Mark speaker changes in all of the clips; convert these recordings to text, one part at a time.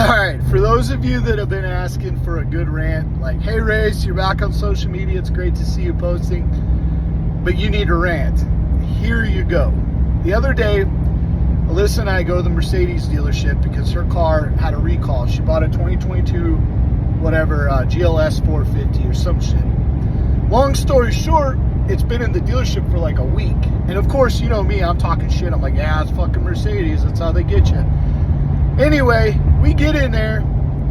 Speaker 1: Alright, for those of you that have been asking for a good rant, like, hey Race, you're back on social media, it's great to see you posting, but you need a rant. Here you go. The other day, Alyssa and I go to the Mercedes dealership because her car had a recall. She bought a 2022, GLS 450 or some shit. Long story short, it's been in the dealership for like a week. And of course, you know me, I'm talking shit. I'm like, yeah, it's fucking Mercedes. That's how they get you. Anyway, we get in there.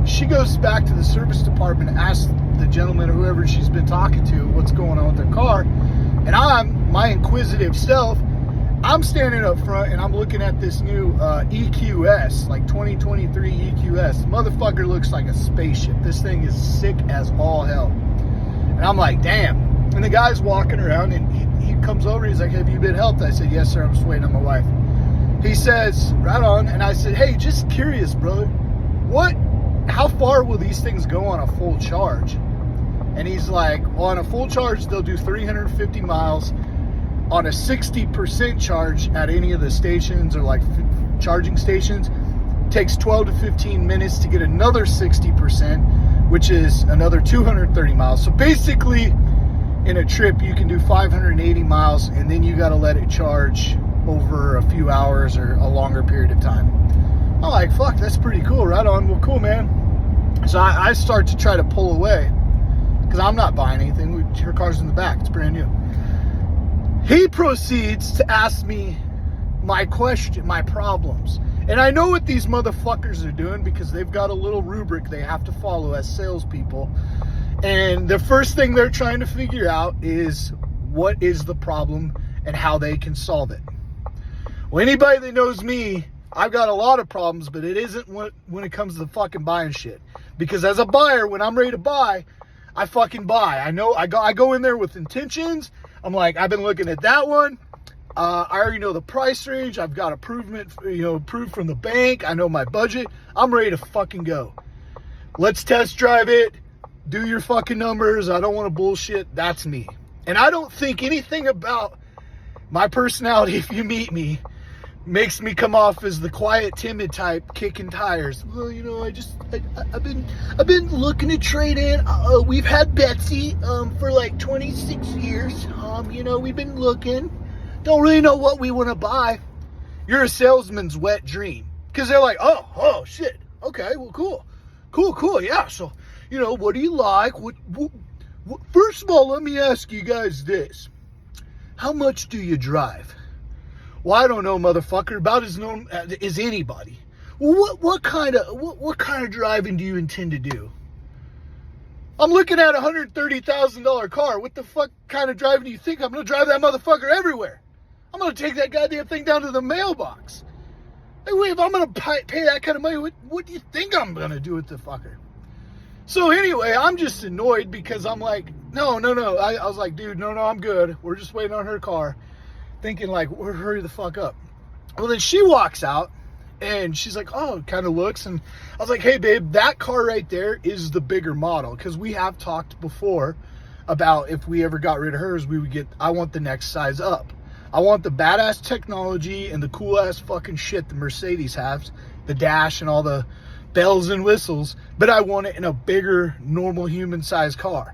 Speaker 1: She goes back to the service department and asks the gentleman or whoever she's been talking to what's going on with their car. And my inquisitive self, I'm standing up front and I'm looking at this new EQS, like 2023 EQS. Motherfucker looks like a spaceship. This thing is sick as all hell. And I'm like, damn. And the guy's walking around and he comes over and he's like, have you been helped? I said, yes, sir. I'm just waiting on my wife. He says, right on. And I said, hey, just curious, brother. How far will these things go on a full charge? And he's like, well, on a full charge, they'll do 350 miles. On a 60% charge at any of the stations or like charging stations, takes 12 to 15 minutes to get another 60%, which is another 230 miles. So basically, in a trip, you can do 580 miles, and then you got to let it charge over a few hours or a longer period of time. I'm like, fuck, that's pretty cool. Right on. Well, cool, man. So I start to try to pull away because I'm not buying anything. Her car's in the back. It's brand new. He proceeds to ask me my question, my problems. And I know what these motherfuckers are doing because they've got a little rubric they have to follow as salespeople. And the first thing they're trying to figure out is what is the problem and how they can solve it. Well, anybody that knows me, I've got a lot of problems, but it isn't when it comes to fucking buying shit. Because as a buyer, when I'm ready to buy, I fucking buy. I know I go in there with intentions. I'm like, I've been looking at that one. I already know the price range. I've got approved from the bank. I know my budget. I'm ready to fucking go. Let's test drive it. Do your fucking numbers. I don't want to bullshit. That's me. And I don't think anything about my personality, if you meet me, makes me come off as the quiet, timid type kicking tires. Well, you know, I've been looking to trade in. We've had Betsy for like 26 years. You know, we've been looking. Don't really know what we want to buy. You're a salesman's wet dream. Because they're like, oh, shit. Okay, well, cool. Yeah, so, you know, what do you like? What, first of all, let me ask you guys this. How much do you drive? Well, I don't know, motherfucker. About as known as anybody. Well, what kind of driving do you intend to do? I'm looking at a $130,000 car. What the fuck kind of driving do you think? I'm going to drive that motherfucker everywhere. I'm going to take that goddamn thing down to the mailbox. Hey, wait, if I'm going to pay that kind of money, what do you think I'm going to do with the fucker? So anyway, I'm just annoyed because I'm like, no. I was like, dude, no, I'm good. We're just waiting on her car. Thinking like, hurry the fuck up. Well, then she walks out and she's like, oh, kind of looks. And I was like, hey, babe, that car right there is the bigger model. Because we have talked before about if we ever got rid of hers, I want the next size up. I want the badass technology and the cool ass fucking shit the Mercedes has, the dash and all the bells and whistles, but I want it in a bigger, normal human sized car.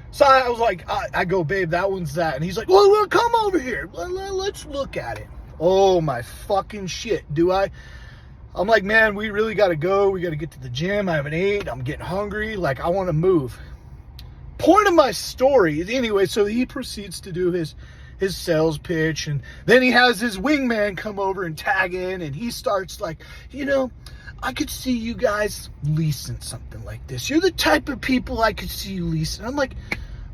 Speaker 1: So I was like, I go, babe, that one's that. And he's like, well, come over here. Let's look at it. Oh, my fucking shit. Do I? I'm like, man, we really got to go. We got to get to the gym. I haven't ate. I'm getting hungry. Like, I want to move. Point of my story. Anyway, so he proceeds to do his sales pitch. And then he has his wingman come over and tag in. And he starts like, you know, I could see you guys leasing something like this. You're the type of people I could see you leasing. I'm like,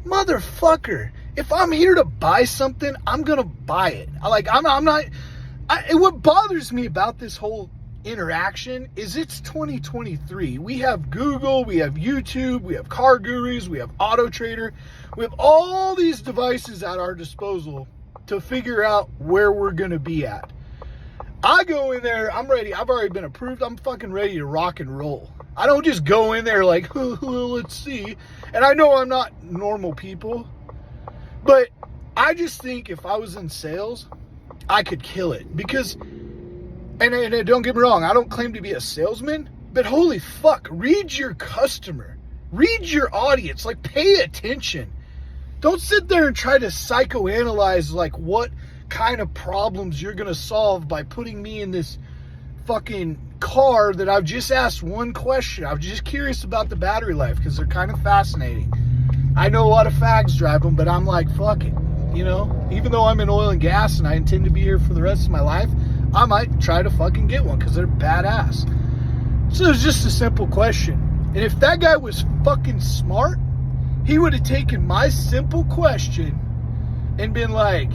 Speaker 1: motherfucker, if I'm here to buy something, I'm going to buy it. What bothers me about this whole interaction is it's 2023. We have Google, we have YouTube, we have Car Gurus, we have Auto Trader. We have all these devices at our disposal to figure out where we're going to be at. I go in there, I'm ready. I've already been approved. I'm fucking ready to rock and roll. I don't just go in there like, let's see. And I know I'm not normal people, but I just think if I was in sales, I could kill it. Because, and don't get me wrong, I don't claim to be a salesman, But holy fuck, read your customer. Read your audience. Like, pay attention. Don't sit there and try to psychoanalyze, like, what kind of problems you're going to solve by putting me in this fucking car that I've just asked one question. I'm just curious about the battery life because they're kind of fascinating. I know a lot of fags drive them, but I'm like, fuck it. You know, even though I'm in oil and gas and I intend to be here for the rest of my life, I might try to fucking get one because they're badass. So it's just a simple question. And if that guy was fucking smart, he would have taken my simple question and been like,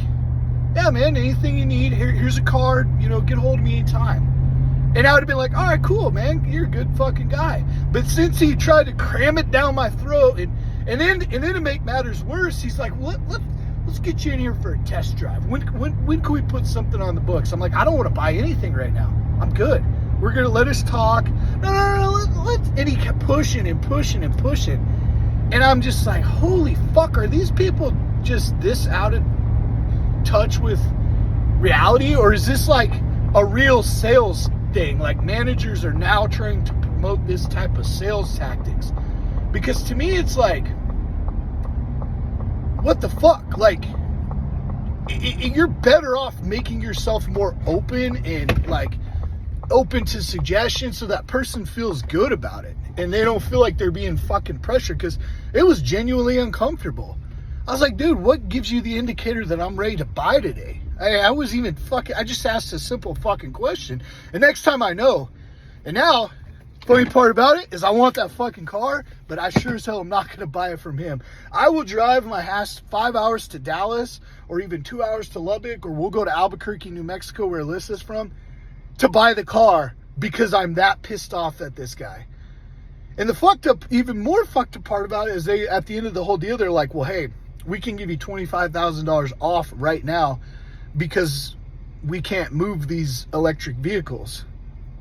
Speaker 1: yeah, man, anything you need, here's a card, you know, get hold of me anytime. And I would have been like, all right, cool, man, you're a good fucking guy. But since he tried to cram it down my throat, and then to make matters worse, he's like, let's get you in here for a test drive. When can we put something on the books? I'm like, I don't want to buy anything right now. I'm good. We're going to let us talk. No, let's. And he kept pushing and pushing and pushing. And I'm just like, holy fuck, are these people just this out of touch with reality? Or is this like a real sales thing? Like, managers are now trying to promote this type of sales tactics. Because to me, it's like, what the fuck? Like, you're better off making yourself more open and like open to suggestions so that person feels good about it and they don't feel like they're being fucking pressured, because it was genuinely uncomfortable. I was like, dude, what gives you the indicator that I'm ready to buy today? I was even fucking, I just asked a simple fucking question. And next time I know. And now, funny part about it is I want that fucking car, but I sure as hell am not going to buy it from him. I will drive my ass 5 hours to Dallas or even 2 hours to Lubbock, or we'll go to Albuquerque, New Mexico, where Alyssa's from, to buy the car because I'm that pissed off at this guy. And the fucked up, even more fucked up part about it is they, at the end of the whole deal, they're like, well, hey, we can give you $25,000 off right now because we can't move these electric vehicles.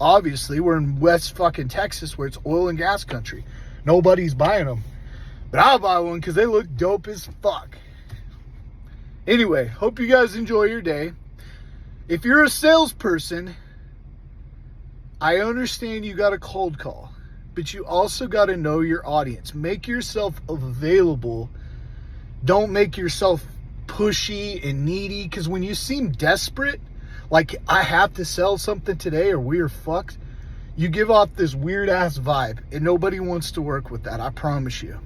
Speaker 1: Obviously, we're in West fucking Texas where it's oil and gas country. Nobody's buying them. But I'll buy one because they look dope as fuck. Anyway, hope you guys enjoy your day. If you're a salesperson, I understand you got a cold call, but you also got to know your audience. Make yourself available. Don't make yourself pushy and needy, because when you seem desperate, like I have to sell something today or we're fucked, you give off this weird ass vibe, and nobody wants to work with that. I promise you.